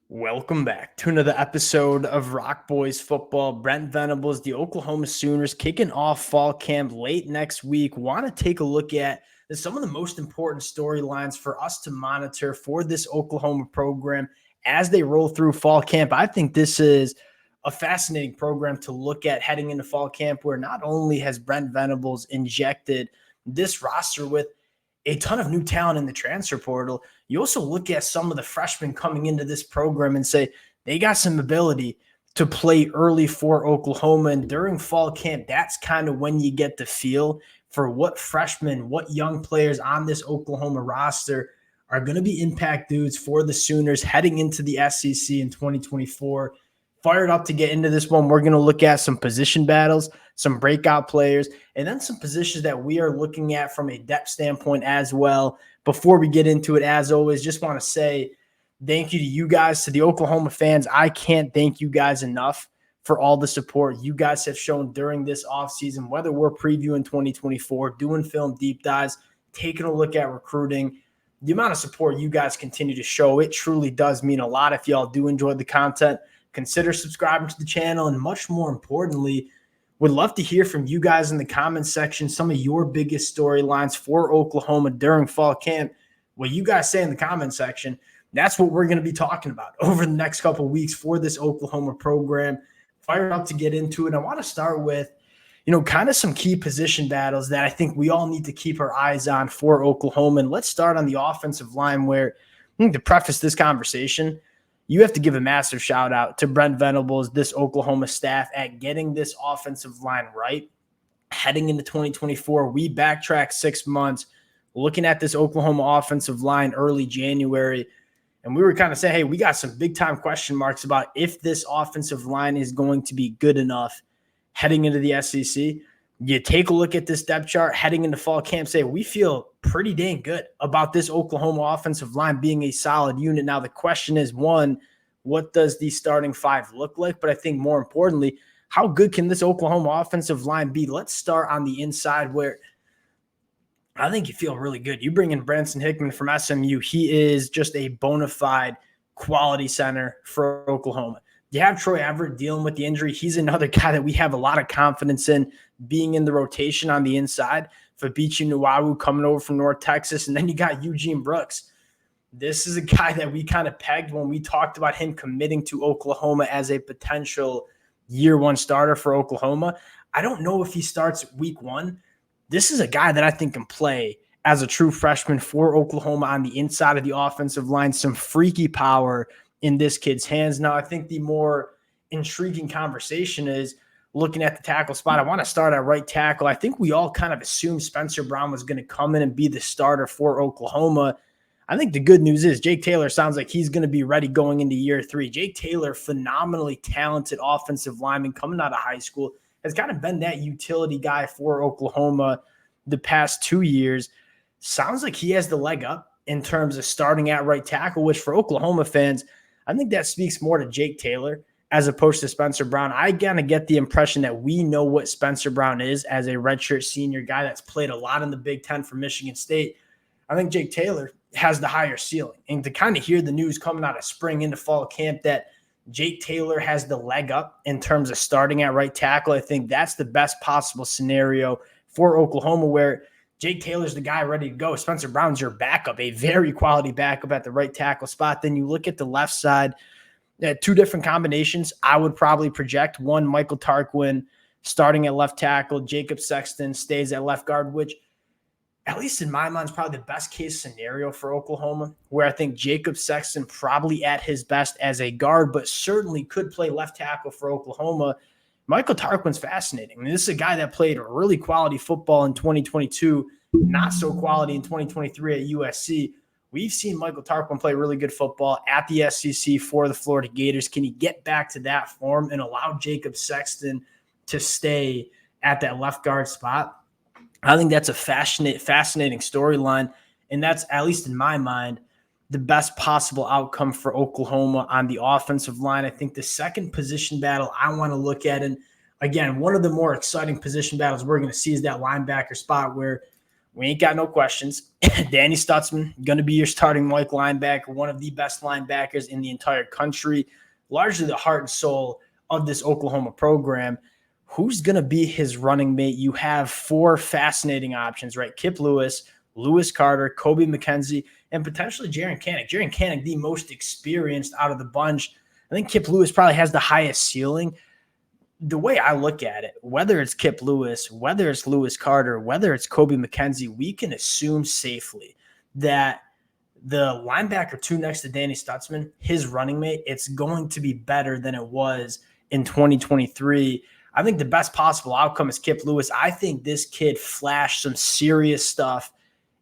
Welcome back to another episode of Rock Boys Football. Brent Venables, the Oklahoma Sooners, kicking off fall camp late next week. Want to take a look at some of the most important storylines for us to monitor for this Oklahoma program as they roll through fall camp. I think this is a fascinating program to look at heading into fall camp, where not only has Brent Venables injected this roster with a ton of new talent in the transfer portal, you also look at some of the freshmen coming into this program and say they got some ability to play early for Oklahoma. And during fall camp, that's kind of when you get the feel for what freshmen, what young players on this Oklahoma roster are going to be impact dudes for the Sooners heading into the SEC in 2024. Fired up to get into this one. We're going to look at some position battles, some breakout players, and then some positions that we are looking at from a depth standpoint as well. Before we get into it, as always, just want to say thank you to you guys, to the Oklahoma fans. I can't thank you guys enough for all the support you guys have shown during this offseason, whether we're previewing 2024, doing film deep dives, taking a look at recruiting. The amount of support you guys continue to show, it truly does mean a lot. If y'all do enjoy the content, consider subscribing to the channel, and much more importantly, would love to hear from you guys in the comments section some of your biggest storylines for Oklahoma during fall camp. What you guys say in the comment section, that's what we're going to be talking about over the next couple of weeks for this Oklahoma program. Fired up to get into it. I want to start with, kind of some key position battles that I think we all need to keep our eyes on for Oklahoma. And let's start on the offensive line, where I think to preface this conversation, you have to give a massive shout out to Brent Venables, this Oklahoma staff, at getting this offensive line right. Heading into 2024, we backtrack 6 months, looking at this Oklahoma offensive line early January, and we were kind of saying, hey, we got some big time question marks about if this offensive line is going to be good enough heading into the SEC. You take a look at this depth chart heading into fall camp, say we feel pretty dang good about this Oklahoma offensive line being a solid unit. Now, the question is, one, what does the starting five look like? But I think more importantly, how good can this Oklahoma offensive line be? Let's start on the inside, where I think you feel really good. You bring in Branson Hickman from SMU. He is just a bona fide quality center for Oklahoma. You have Troy Everett dealing with the injury. He's another guy that we have a lot of confidence in being in the rotation on the inside. Fabichi Nuwawu coming over from North Texas. And then you got Eugene Brooks. This is a guy that we kind of pegged when we talked about him committing to Oklahoma as a potential year one starter for Oklahoma. I don't know if he starts week one. This is a guy that I think can play as a true freshman for Oklahoma on the inside of the offensive line. Some freaky power in this kid's hands. Now, I think the more intriguing conversation is looking at the tackle spot. I want to start at right tackle. I think we all kind of assumed Spencer Brown was going to come in and be the starter for Oklahoma. I think the good news is Jake Taylor sounds like he's going to be ready going into year three. Jake Taylor, phenomenally talented offensive lineman coming out of high school, has kind of been that utility guy for Oklahoma the past 2 years. Sounds like he has the leg up in terms of starting at right tackle, which for Oklahoma fans, I think that speaks more to Jake Taylor as opposed to Spencer Brown. I kind of get the impression that we know what Spencer Brown is as a redshirt senior guy that's played a lot in the Big Ten for Michigan State. I think Jake Taylor has the higher ceiling. And to kind of hear the news coming out of spring into fall camp that Jake Taylor has the leg up in terms of starting at right tackle, I think that's the best possible scenario for Oklahoma, where Jake Taylor's the guy ready to go. Spencer Brown's your backup, a very quality backup at the right tackle spot. Then you look at the left side, two different combinations. I would probably project one, Michael Tarquin starting at left tackle, Jacob Sexton stays at left guard, which at least in my mind is probably the best case scenario for Oklahoma, where I think Jacob Sexton probably at his best as a guard, but certainly could play left tackle for Oklahoma. Michael Tarquin's fascinating. I mean, this is a guy that played really quality football in 2022, not so quality in 2023 at USC. We've seen Michael Tarquin play really good football at the SEC for the Florida Gators. Can he get back to that form and allow Jacob Sexton to stay at that left guard spot? I think that's a fascinating storyline, and that's, at least in my mind, the best possible outcome for Oklahoma on the offensive line. I think the second position battle I want to look at, and again, one of the more exciting position battles we're going to see is that linebacker spot, where We ain't got no questions. Danny Stutzman, going to be your starting Mike linebacker, one of the best linebackers in the entire country, largely the heart and soul of this Oklahoma program. Who's going to be his running mate? You have 4 fascinating options, right? Kip Lewis, Lewis Carter, Kobe McKenzie, and potentially Jaren Kanak. Jaren Kanak, the most experienced out of the bunch. I think Kip Lewis probably has the highest ceiling. The way I look at it, whether it's Kip Lewis, whether it's Lewis Carter, whether it's Kobe McKenzie, we can assume safely that the linebacker 2 next to Danny Stutzman, his running mate, it's going to be better than it was in 2023. I think the best possible outcome is Kip Lewis. I think this kid flashed some serious stuff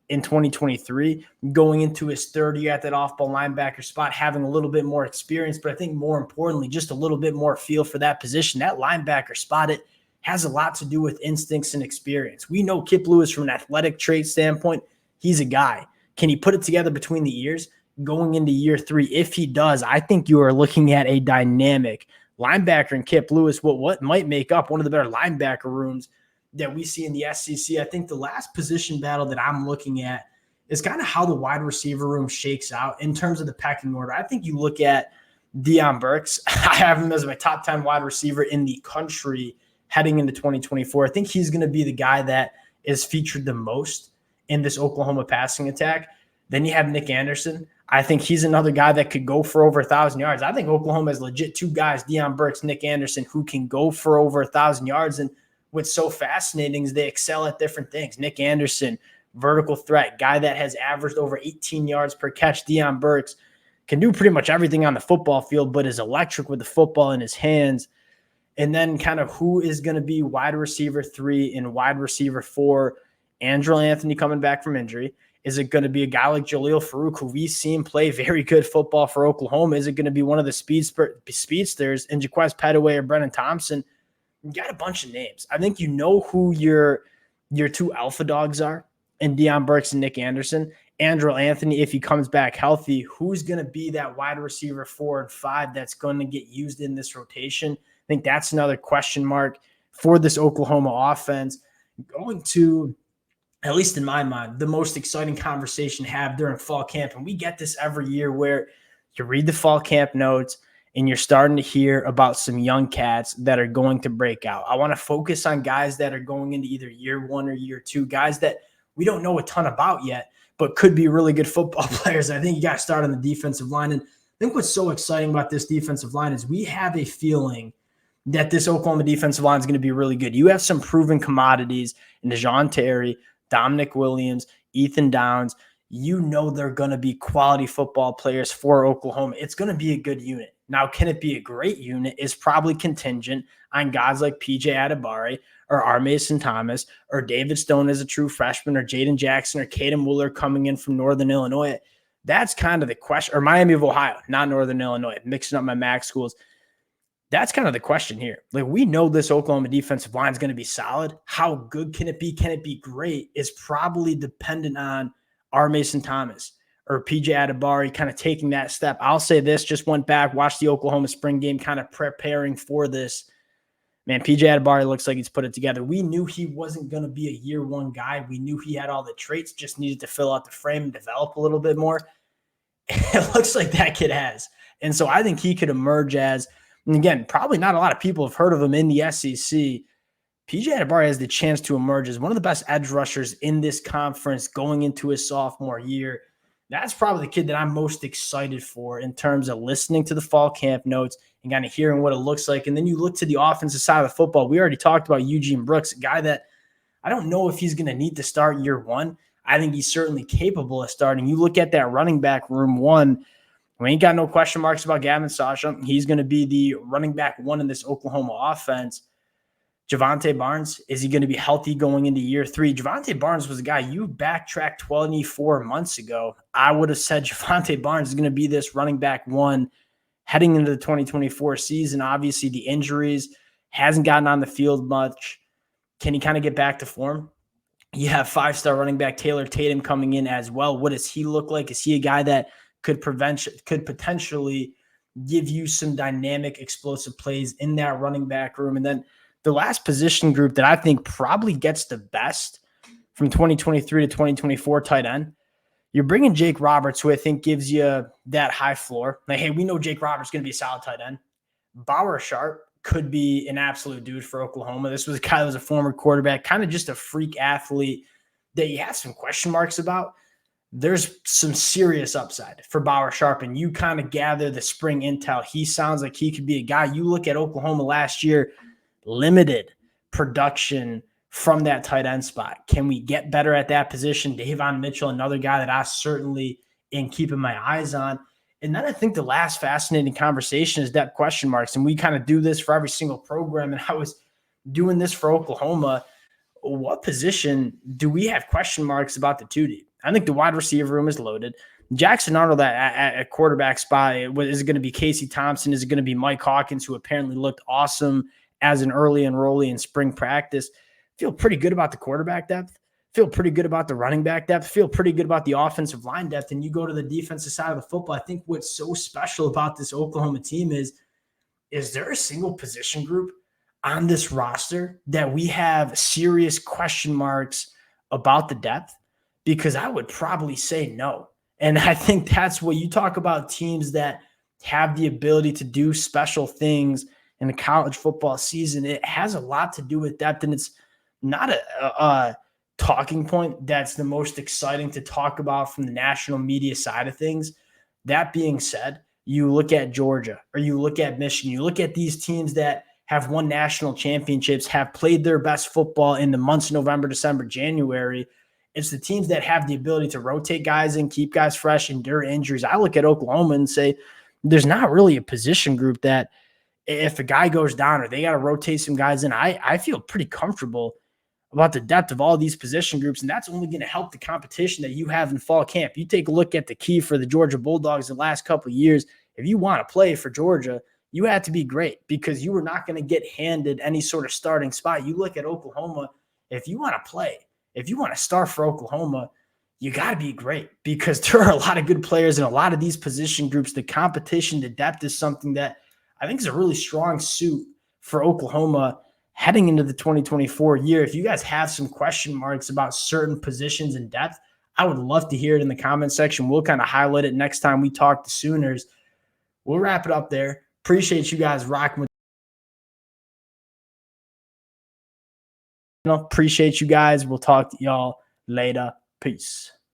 in 2023, going into his 3rd year at that off-ball linebacker spot, having a little bit more experience, but I think more importantly, just a little bit more feel for that position. That linebacker spot, it has a lot to do with instincts and experience. We know Kip Lewis from an athletic trait standpoint, he's a guy. Can he put it together between the ears going into year 3? If he does, I think you are looking at a dynamic linebacker in Kip Lewis, what might make up one of the better linebacker rooms that we see in the SEC. I think the last position battle that I'm looking at is kind of how the wide receiver room shakes out in terms of the pecking order. I think you look at Deion Burks. I have him as my top 10 wide receiver in the country heading into 2024. I think he's going to be the guy that is featured the most in this Oklahoma passing attack. Then you have Nick Anderson. I think he's another guy that could go for over 1,000 yards. I think Oklahoma has legit 2 guys, Deion Burks, Nick Anderson, who can go for over 1,000 yards. And what's so fascinating is they excel at different things. Nick Anderson, vertical threat, guy that has averaged over 18 yards per catch. Deion Burks can do pretty much everything on the football field, but is electric with the football in his hands. And then kind of who is going to be wide receiver 3 and wide receiver 4? Andrew Anthony coming back from injury. Is it going to be a guy like Jaleel Farouk, who we've seen play very good football for Oklahoma? Is it going to be one of the speedsters in Jaquez Petaway or Brennan Thompson? You got a bunch of names. I think you know who your 2 alpha dogs are in Deion Burks and Nick Anderson. Andrew Anthony, if he comes back healthy, who's going to be that wide receiver 4 and 5 that's going to get used in this rotation? I think that's another question mark for this Oklahoma offense. Going to, at least in my mind, the most exciting conversation to have during fall camp. And we get this every year where you read the fall camp notes and you're starting to hear about some young cats that are going to break out. I want to focus on guys that are going into either year 1 or year 2, guys that we don't know a ton about yet, but could be really good football players. I think you got to start on the defensive line. And I think what's so exciting about this defensive line is we have a feeling that this Oklahoma defensive line is going to be really good. You have some proven commodities in DeJoun Terry, Dominic Williams, Ethan Downs. You know they're going to be quality football players for Oklahoma. It's going to be a good unit. Now, can it be a great unit is probably contingent on guys like PJ Adebari or R. Mason Thomas or David Stone as a true freshman or Jaden Jackson or Caden Wooler coming in from Northern Illinois. That's kind of the question. Or Miami of Ohio, not Northern Illinois, mixing up my MAC schools. That's kind of the question here. Like, we know this Oklahoma defensive line is going to be solid. How good can it be? Can it be great? Is probably dependent on R. Mason Thomas or PJ Adebari kind of taking that step. I'll say this, just went back, watched the Oklahoma spring game, kind of preparing for this. Man, PJ Adebari looks like he's put it together. We knew he wasn't going to be a year 1 guy. We knew he had all the traits, just needed to fill out the frame and develop a little bit more. It looks like that kid has. And so I think he could emerge as, and again, probably not a lot of people have heard of him in the SEC. PJ Adebari has the chance to emerge as one of the best edge rushers in this conference going into his sophomore year. That's probably the kid that I'm most excited for in terms of listening to the fall camp notes and kind of hearing what it looks like. And then you look to the offensive side of the football. We already talked about Eugene Brooks, a guy that I don't know if he's going to need to start year 1. I think he's certainly capable of starting. You look at that running back room 1, we ain't got no question marks about Gavin Sasha. He's going to be the running back 1 in this Oklahoma offense. Javante Barnes, is he going to be healthy going into year 3? Javante Barnes was a guy you backtracked 24 months ago. I would have said Javante Barnes is going to be this running back 1 heading into the 2024 season. Obviously, the injuries, hasn't gotten on the field much. Can he kind of get back to form? You have 5-star running back Taylor Tatum coming in as well. What does he look like? Is he a guy that could potentially give you some dynamic, explosive plays in that running back room? And then the last position group that I think probably gets the best from 2023 to 2024 tight end. You're bringing Jake Roberts, who I think gives you that high floor. Like, hey, we know Jake Roberts is going to be a solid tight end. Bauer Sharp could be an absolute dude for Oklahoma. This was a guy that was a former quarterback, kind of just a freak athlete that you have some question marks about. There's some serious upside for Bauer Sharp, and you kind of gather the spring intel. He sounds like he could be a guy. You look at Oklahoma last year, limited production from that tight end spot. Can we get better at that position? Davon Mitchell, another guy that I certainly am keeping my eyes on. And then I think the last fascinating conversation is depth question marks. And we kind of do this for every single program. And I was doing this for Oklahoma. What position do we have question marks about the 2 deep? I think the wide receiver room is loaded. Jackson Arnold at quarterback spot, is it going to be Casey Thompson? Is it going to be Mike Hawkins, who apparently looked awesome as an early enrollee in spring practice? Feel pretty good about the quarterback depth. Feel pretty good about the running back depth. Feel pretty good about the offensive line depth. And you go to the defensive side of the football. I think what's so special about this Oklahoma team is there a single position group on this roster that we have serious question marks about the depth? Because I would probably say no. And I think that's what you talk about, teams that have the ability to do special things in the college football season. It has a lot to do with depth, and it's not a talking point that's the most exciting to talk about from the national media side of things. That being said, you look at Georgia or you look at Michigan, you look at these teams that have won national championships, have played their best football in the months of November, December, January. It's the teams that have the ability to rotate guys and keep guys fresh, endure injuries. I look at Oklahoma and say there's not really a position group that if a guy goes down or they got to rotate some guys in, I feel pretty comfortable about the depth of all these position groups, and that's only going to help the competition that you have in fall camp. You take a look at the key for the Georgia Bulldogs the last couple of years. If you want to play for Georgia, you have to be great because you were not going to get handed any sort of starting spot. You look at Oklahoma, if you want to play, if you want to start for Oklahoma, you got to be great because there are a lot of good players in a lot of these position groups. The competition, the depth is something that I think is a really strong suit for Oklahoma heading into the 2024 year. If you guys have some question marks about certain positions in depth, I would love to hear it in the comment section. We'll kind of highlight it next time we talk to Sooners. We'll wrap it up there. Appreciate you guys rocking with. Appreciate you guys. We'll talk to y'all later. Peace.